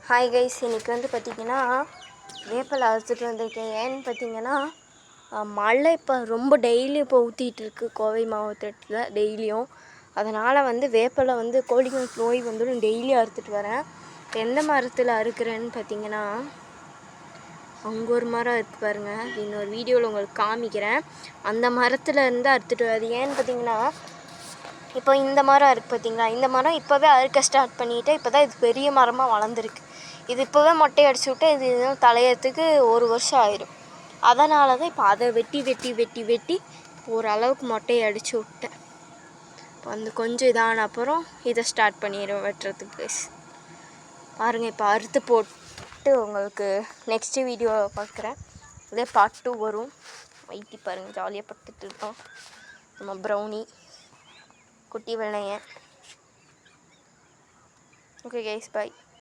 Hi guys, இன்றைக்கி வந்து பார்த்திங்கன்னா வேப்பிலை அறுத்துட்டு வந்திருக்கேன். ஏன்னு பார்த்திங்கன்னா மழை இப்போ ரொம்ப டெய்லி இப்போ ஊற்றிட்டுருக்கு கோவை மாவட்டத்தில் டெய்லியும். அதனால் வந்து வேப்பிலை வந்து கோழிங்களுக்கு நோய் வந்துடும், டெய்லியும் அறுத்துட்டு வரேன். எந்த மரத்தில் அறுக்கிறேன்னு பார்த்திங்கன்னா அங்கே ஒரு மரம் இருக்குது பாருங்கள், இன்னொரு வீடியோவில் உங்களுக்கு காமிக்கிறேன். அந்த மரத்தில் இருந்து அறுத்துட்டு வருது. ஏன்னு பார்த்திங்கன்னா இப்போ இந்த மரம் இருக்குது பார்த்திங்களா, இந்த மரம் இப்போவே அறுக்க ஸ்டார்ட் பண்ணிவிட்டு இப்போ தான் இது பெரிய மரமாக வளர்ந்துருக்கு. இது இப்போவே மொட்டை அடிச்சு விட்டு இது தலையத்துக்கு 1 வருஷம் ஆயிடும். அதனால தான் இப்போ அதை வெட்டி ஓரளவுக்கு மொட்டையை அடித்து விட்டேன். இப்போ வந்து கொஞ்சம் இதான அப்புறம் இதை ஸ்டார்ட் பண்ணிடுவேன் வெட்டுறதுக்கு. பாருங்கள், இப்போ அறுத்து போட்டு உங்களுக்கு நெக்ஸ்ட்டு வீடியோவில் பார்க்குறேன். இதே பார்ட் 2 வரும். வைட்டி பாருங்கள், ஜாலியாக படுத்துட்டு இருக்கோம். நம்ம ப்ரௌனி குட்டி வெள்ளையன். ஓகே கைஸ், பாய்.